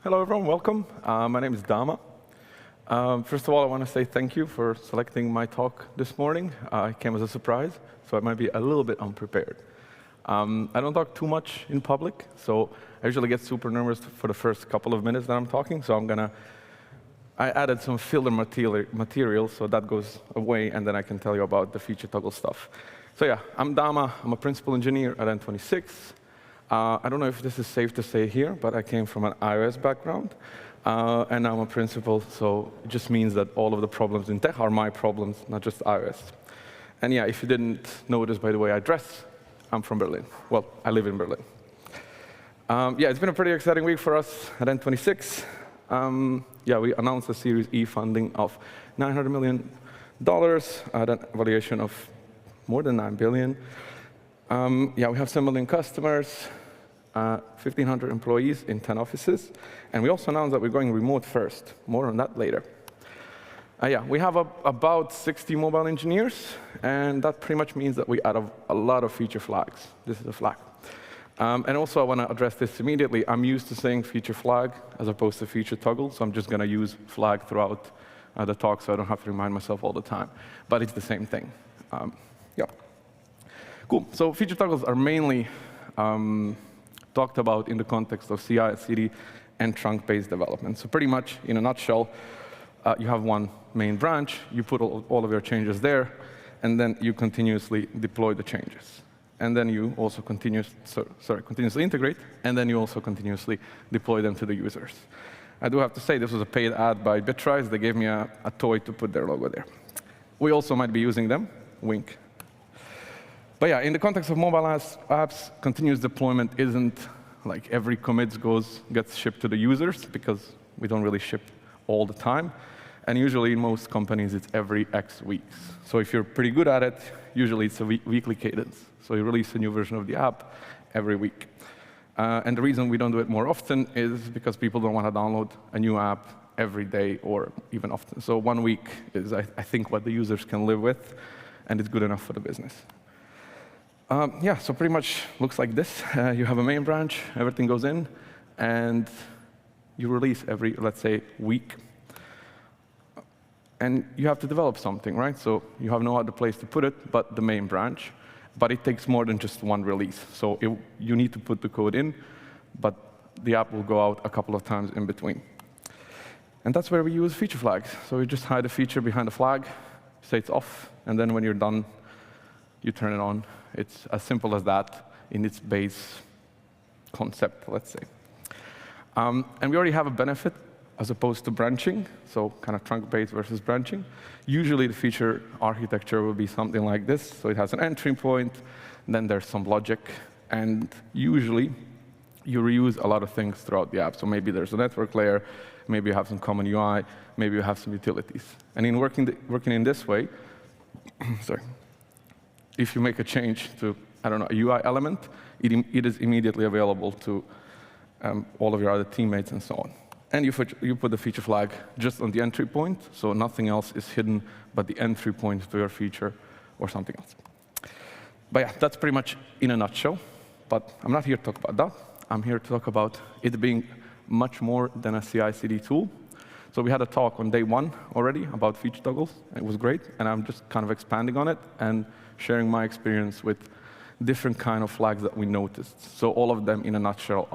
Hello, everyone. Welcome. My name is Dama. First of all, I want to say thank you for selecting my talk this morning. It came as a surprise, so I might be a little bit unprepared. I don't talk too much in public, so I usually get super nervous for the first couple of minutes that I'm talking, so I added some filler material, so that goes away, and then I can tell you about the feature toggle stuff. So yeah, I'm Dama. I'm a principal engineer at N26. I don't know if this is safe to say here, but I came from an iOS background, and I'm a principal, so it just means that all of the problems in tech are my problems, not just iOS. And yeah, if you didn't notice by the way I dress, I'm from Berlin. Well, I live in Berlin. Yeah, it's been a pretty exciting week for us at N26. Yeah, we announced a Series E funding of $900 million at an valuation of more than $9 billion. Yeah, we have 7 million customers, 1,500 employees in 10 offices, and we also announced that we're going remote first. More on that later. Yeah, we have about 60 mobile engineers, and that pretty much means that we add a lot of feature flags. This is a flag. And also, I want to address this immediately. I'm used to saying feature flag as opposed to feature toggle, so I'm just going to use flag throughout the talk, so I don't have to remind myself all the time. But it's the same thing. Yeah. Cool. So feature toggles are mainly talked about in the context of CI/CD and trunk-based development. So pretty much, in a nutshell, you have one main branch, you put all of your changes there, and then you continuously deploy the changes. And then you also continuously integrate, and then you also continuously deploy them to the users. I do have to say, this was a paid ad by Bitrise. They gave me a toy to put their logo there. We also might be using them, wink. But yeah, in the context of mobile apps, continuous deployment isn't like every commit gets shipped to the users, because we don't really ship all the time. And usually in most companies, it's every X weeks. So if you're pretty good at it, usually it's a weekly cadence. So you release a new version of the app every week. And the reason we don't do it more often is because people don't want to download a new app every day or even often. So 1 week is, I think, what the users can live with, and it's good enough for the business. Yeah, so pretty much looks like this. You have a main branch, everything goes in, and you release every, let's say, week. And you have to develop something, right? So you have no other place to put it but the main branch. But it takes more than just one release. So you need to put the code in, but the app will go out a couple of times in between. And that's where we use feature flags. So we just hide a feature behind the flag, say it's off, and then when you're done, you turn it on. It's as simple as that in its base concept, let's say. And we already have a benefit as opposed to branching, so kind of trunk-based versus branching. Usually, the feature architecture will be something like this. So it has an entry point, then there's some logic, and usually, you reuse a lot of things throughout the app. So maybe there's a network layer, maybe you have some common UI, maybe you have some utilities. And in working in this way, sorry, if you make a change to, I don't know, a UI element, it is immediately available to all of your other teammates and so on. And you put the feature flag just on the entry point, so nothing else is hidden but the entry point to your feature or something else. But yeah, that's pretty much in a nutshell. But I'm not here to talk about that. I'm here to talk about it being much more than a CI/CD tool. So we had a talk on day 1 already about feature toggles. It was great, and I'm just kind of expanding on it and sharing my experience with different kind of flags that we noticed. So all of them, in a nutshell,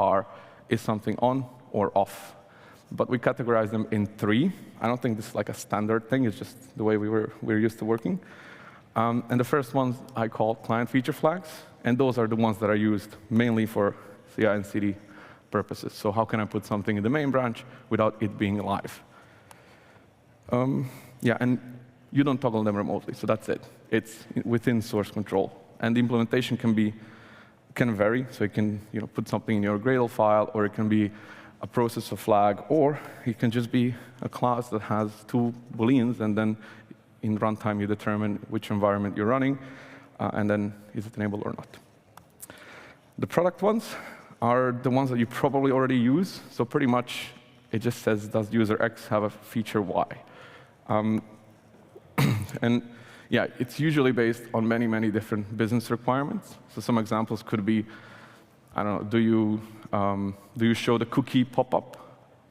is something on or off. But we categorize them in 3. I don't think this is like a standard thing. It's just the way we're used to working. And the first ones I call client feature flags. And those are the ones that are used mainly for CI and CD purposes. So how can I put something in the main branch without it being live? Yeah, and you don't toggle them remotely. So that's it. It's within source control. And the implementation can vary. So you can put something in your Gradle file, or it can be a processor flag, or it can just be a class that has 2 booleans, and then in runtime you determine which environment you're running, and then is it enabled or not. The product ones are the ones that you probably already use. So pretty much it just says, does user X have a feature Y? And yeah, it's usually based on many, many different business requirements. So some examples could be, I don't know, do you show the cookie pop-up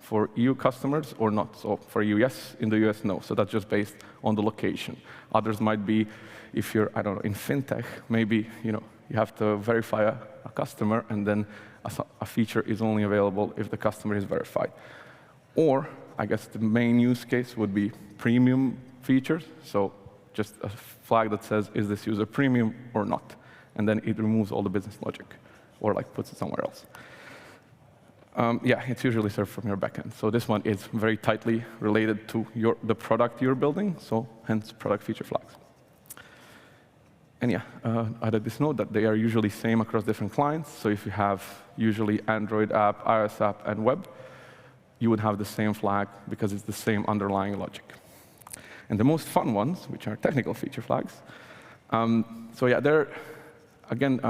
for EU customers or not. So for EU, yes. In the US, no. So that's just based on the location. Others might be, if you're, I don't know, in fintech, maybe you have to verify a customer, and then a feature is only available if the customer is verified. Or I guess the main use case would be premium features. So just a flag that says, is this user premium or not? And then it removes all the business logic, or like puts it somewhere else. Yeah, it's usually served from your backend. So this one is very tightly related to the product you're building, so hence product feature flags. And yeah, I added this note that they are usually same across different clients. So if you have usually Android app, iOS app, and web, you would have the same flag because it's the same underlying logic. And the most fun ones, which are technical feature flags, so yeah, they're, again,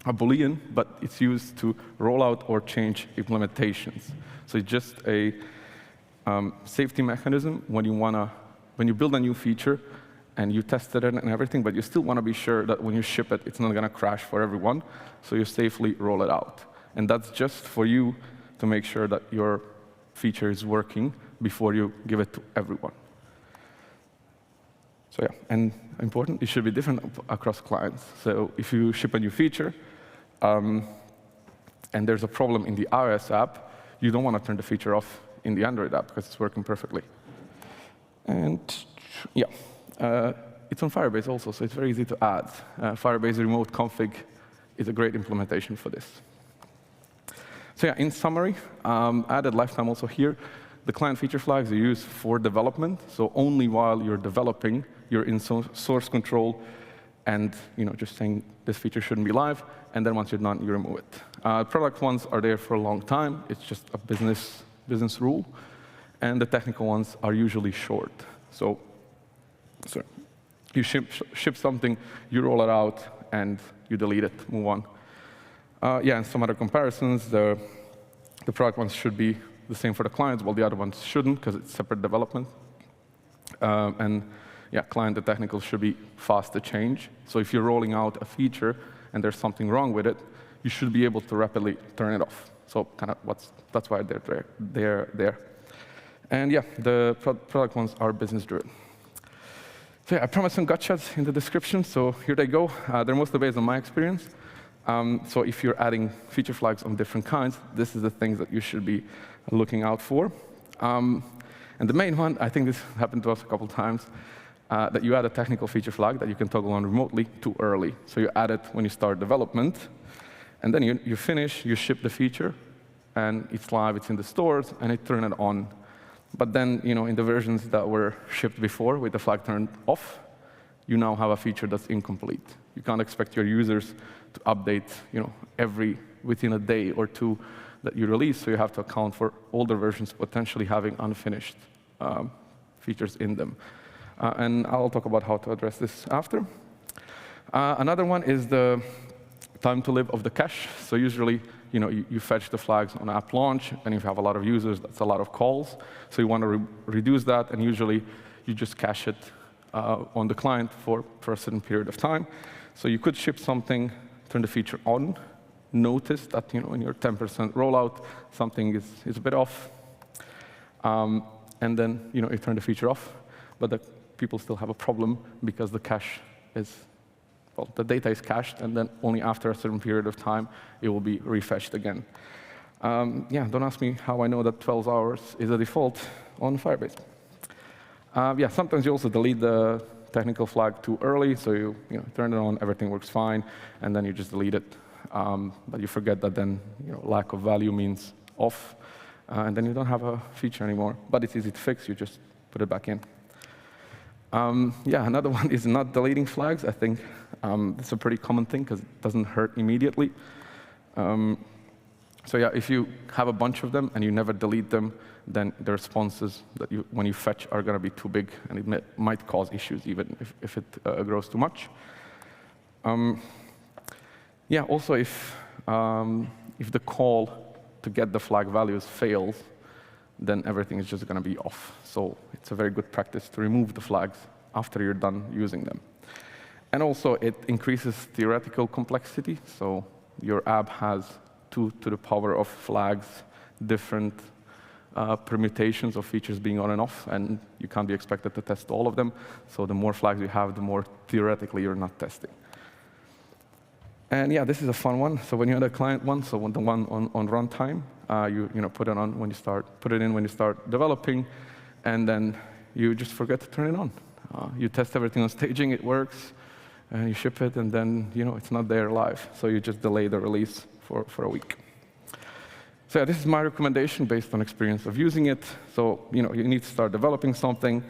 a Boolean, but it's used to roll out or change implementations. So it's just a safety mechanism when you build a new feature and you tested it and everything, but you still want to be sure that when you ship it, it's not going to crash for everyone, so you safely roll it out. And that's just for you to make sure that your feature is working before you give it to everyone. So yeah, and important, it should be different across clients. So if you ship a new feature, and there's a problem in the iOS app, you don't want to turn the feature off in the Android app because it's working perfectly. And yeah, it's on Firebase also, so it's very easy to add. Firebase remote config is a great implementation for this. So yeah, in summary, added lifetime also here. The client feature flags are used for development, so only while you're developing, you're in source control, and just saying this feature shouldn't be live, and then once you're done, you remove it. Product ones are there for a long time. It's just a business rule, and the technical ones are usually short. So you ship something, you roll it out, and you delete it, move on. Yeah, and some other comparisons. The product ones should be the same for the clients, while the other ones shouldn't, because it's separate development. And yeah, client and technical should be fast to change. So if you're rolling out a feature and there's something wrong with it, you should be able to rapidly turn it off. So kind of that's why they're there. And yeah, the product ones are business-driven. So yeah, I promised some gotchas in the description, so here they go. They're mostly based on my experience. So if you're adding feature flags on different kinds, this is the things that you should be looking out for. And the main one, I think this happened to us a couple times, that you add a technical feature flag that you can toggle on remotely too early. So you add it when you start development, and then you finish, you ship the feature, and it's live, it's in the stores, and it turn it on. But then, in the versions that were shipped before with the flag turned off, you now have a feature that's incomplete. You can't expect your users to update, within a day or two that you release, so you have to account for older versions potentially having unfinished features in them. And I'll talk about how to address this after. Another one is the time to live of the cache. So usually, you fetch the flags on app launch, and if you have a lot of users, that's a lot of calls. So you want to reduce that, and usually you just cache it on the client for a certain period of time. So you could ship something, turn the feature on, notice that in your 10% rollout, something is a bit off, and then you turn the feature off, but the people still have a problem because the cache is, the data is cached, and then only after a certain period of time, it will be refetched again. Yeah, don't ask me how I know that 12 hours is a default on Firebase. Yeah, sometimes you also delete the technical flag too early, so you turn it on, everything works fine, and then you just delete it. But you forget that then lack of value means off, and then you don't have a feature anymore. But it's easy to fix, you just put it back in. Yeah, another one is not deleting flags. I think it's a pretty common thing because it doesn't hurt immediately. So yeah, if you have a bunch of them and you never delete them, then the responses that when you fetch are going to be too big, and it might cause issues even if it grows too much. Yeah, also if the call to get the flag values fails, then everything is just going to be off. So it's a very good practice to remove the flags after you're done using them. And also, it increases theoretical complexity. So your app has 2 to the power of flags, different permutations of features being on and off, and you can't be expected to test all of them. So the more flags you have, the more theoretically you're not testing. And yeah, this is a fun one. So when you had a client one, so when the one on runtime, you put it on when you put it in when you start developing, and then you just forget to turn it on. You test everything on staging, it works, and you ship it, and then it's not there live. So you just delay the release for a week. So yeah, this is my recommendation based on experience of using it. So you need to start developing something,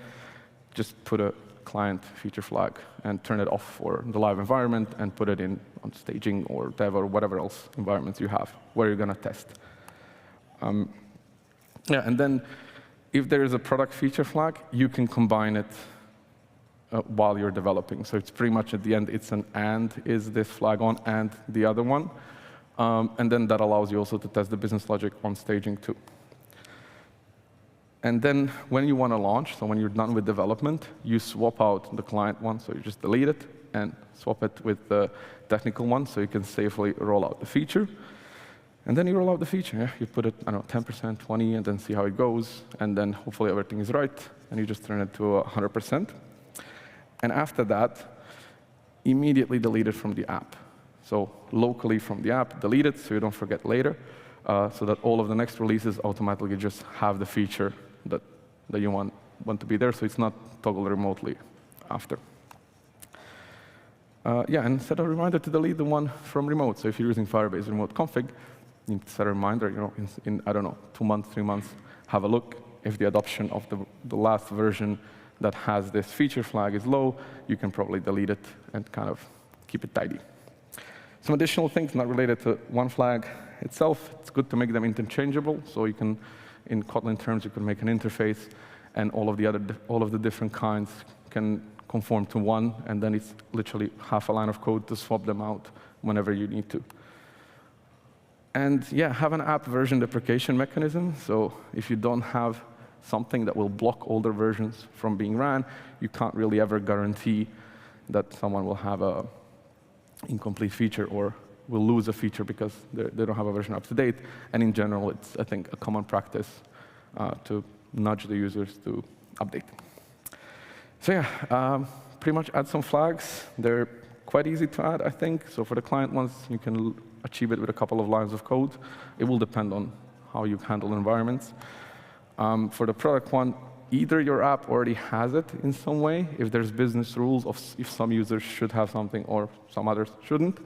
just put a client feature flag and turn it off for the live environment and put it in on staging or dev or whatever else environments you have where you're going to test. Yeah, and then if there is a product feature flag, you can combine it while you're developing. So it's pretty much at the end, it's an and is this flag on and the other one. And then that allows you also to test the business logic on staging too. And then when you want to launch, so when you're done with development, you swap out the client one, so you just delete it and swap it with the technical one, so you can safely roll out the feature. And then you roll out the feature. Yeah? You put it, I don't know, 10%, 20%, and then see how it goes. And then hopefully everything is right, and you just turn it to 100%. And after that, immediately delete it from the app. So locally from the app, delete it so you don't forget later, so that all of the next releases automatically just have the feature that you want to be there, so it's not toggled remotely after. Yeah, and set a reminder to delete the one from remote. So if you're using Firebase remote config, you need to set a reminder, in I don't know, 2 months, 3 months, have a look. If the adoption of the last version that has this feature flag is low, you can probably delete it and kind of keep it tidy. Some additional things not related to one flag itself. It's good to make them interchangeable. So you can, in Kotlin terms, you can make an interface, and all of the different kinds can conform to one, and then it's literally half a line of code to swap them out whenever you need to. And yeah, have an app version deprecation mechanism. So if you don't have something that will block older versions from being ran, you can't really ever guarantee that someone will have a incomplete feature or will lose a feature because they don't have a version up to date. And in general, it's, I think, a common practice to nudge the users to update. So yeah, pretty much add some flags. They're quite easy to add, I think. So for the client ones, you can achieve it with a couple of lines of code. It will depend on how you handle environments. For the product one, either your app already has it in some way, if there's business rules of if some users should have something or some others shouldn't,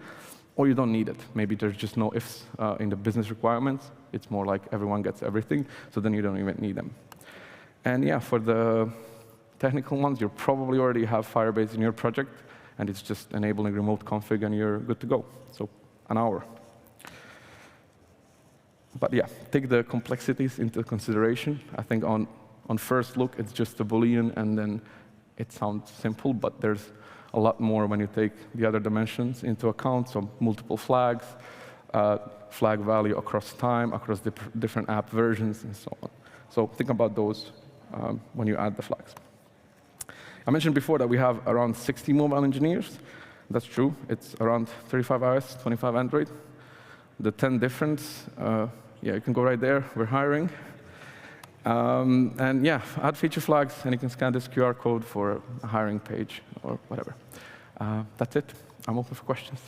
or you don't need it. Maybe there's just no ifs in the business requirements. It's more like everyone gets everything, so then you don't even need them. And yeah, for the technical ones, you probably already have Firebase in your project, and it's just enabling remote config, and you're good to go. So an hour. But yeah, take the complexities into consideration. I think on first look, it's just a Boolean, and then it sounds simple, but there's a lot more when you take the other dimensions into account, so multiple flags, flag value across time, across different app versions, and so on. So think about those when you add the flags. I mentioned before that we have around 60 mobile engineers. That's true. It's around 35 iOS, 25 Android. The 10 difference, yeah, you can go right there. We're hiring. And yeah, add feature flags, and you can scan this QR code for a hiring page or whatever. That's it. I'm open for questions.